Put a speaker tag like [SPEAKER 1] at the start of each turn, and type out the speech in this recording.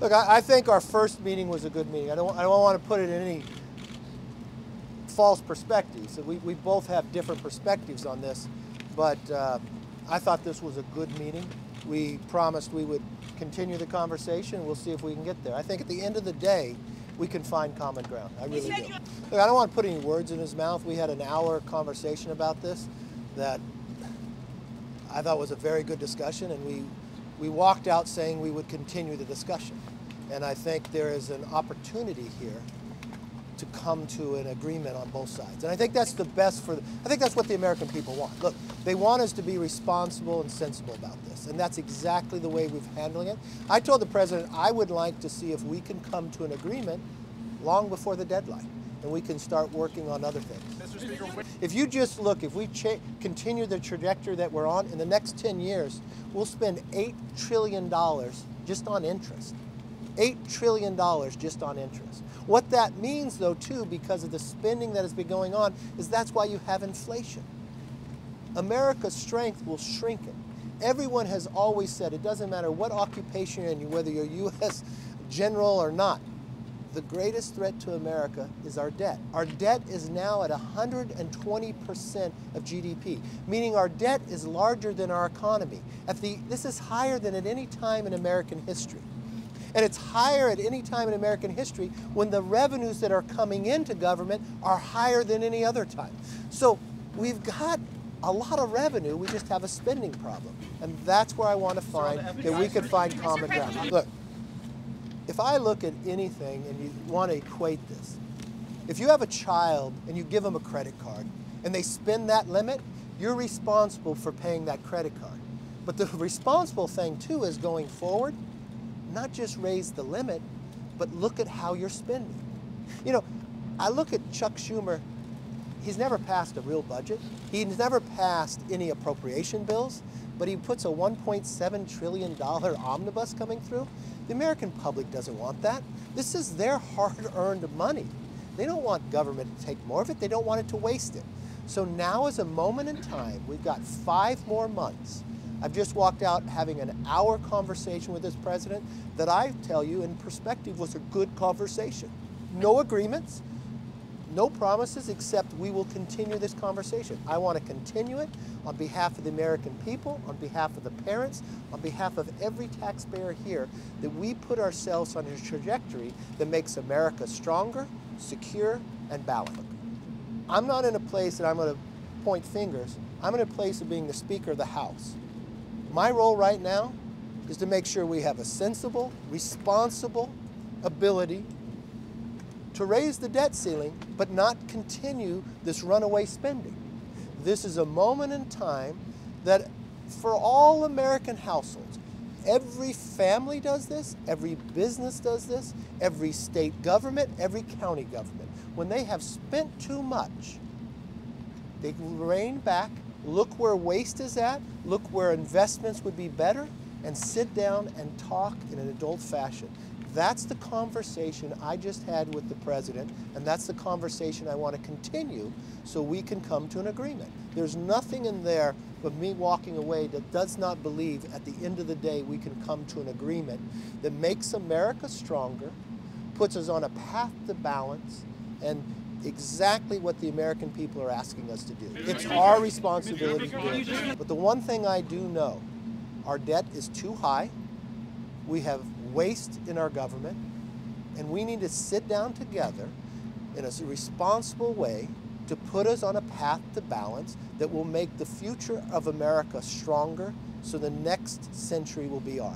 [SPEAKER 1] Look, I think our first meeting was a good meeting. I don't want to put it in any false perspectives. We both have different perspectives on this, but I thought this was a good meeting. We promised we would continue the conversation. We'll see if we can get there. I think at the end of the day, we can find common ground. I really do. Look, I don't want to put any words in his mouth. We had an hour conversation about this that I thought was a very good discussion, and we walked out saying we would continue the discussion. And I think there is an opportunity here to come to an agreement on both sides. And I think that's the best I think that's what the American people want. Look, they want us to be responsible and sensible about this. And that's exactly the way we're handling it. I told the president I would like to see if we can come to an agreement long before the deadline, and we can start working on other things. Mr. Speaker, if you just look, if we continue the trajectory that we're on, in the next 10 years, we'll spend $8 trillion just on interest. $8 trillion just on interest. What that means, though, too, because of the spending that has been going on, is that's why you have inflation. America's strength will shrink it. Everyone has always said, it doesn't matter what occupation you're in, whether you're a U.S. general or not, the greatest threat to America is our debt. Our debt is now at 120% of GDP, meaning our debt is larger than our economy. This is higher than at any time in American history. And it's higher at any time in American history when the revenues that are coming into government are higher than any other time. So we've got a lot of revenue, we just have a spending problem. And that's where I want to find that we can find common ground. Look, if I look at anything and you want to equate this, if you have a child and you give them a credit card and they spend that limit, you're responsible for paying that credit card. But the responsible thing too is going forward, not just raise the limit, but look at how you're spending. You know, I look at Chuck Schumer, he's never passed a real budget. He's never passed any appropriation bills, but he puts a $1.7 trillion omnibus coming through. The American public doesn't want that. This is their hard-earned money. They don't want government to take more of it. They don't want it to waste it. So now is a moment in time. We've got 5 more months. I've just walked out having an hour conversation with this president that I tell you in perspective was a good conversation. No agreements, no promises, except we will continue this conversation. I want to continue it on behalf of the American people, on behalf of the parents, on behalf of every taxpayer here, that we put ourselves on a trajectory that makes America stronger, secure, and balanced. I'm not in a place that I'm going to point fingers. I'm in a place of being the Speaker of the House. My role right now is to make sure we have a sensible, responsible ability to raise the debt ceiling, but not continue this runaway spending. This is a moment in time that for all American households, every family does this, every business does this, every state government, every county government. When they have spent too much, they rein back, look where waste is at, look where investments would be better, and sit down and talk in an adult fashion. That's the conversation I just had with the president, and that's the conversation I want to continue so we can come to an agreement. There's nothing in there but me walking away that does not believe at the end of the day we can come to an agreement that makes America stronger, puts us on a path to balance, and exactly what the American people are asking us to do. It's our responsibility to do it. But the one thing I do know, our debt is too high. We have waste in our government, and we need to sit down together in a responsible way to put us on a path to balance that will make the future of America stronger so the next century will be ours.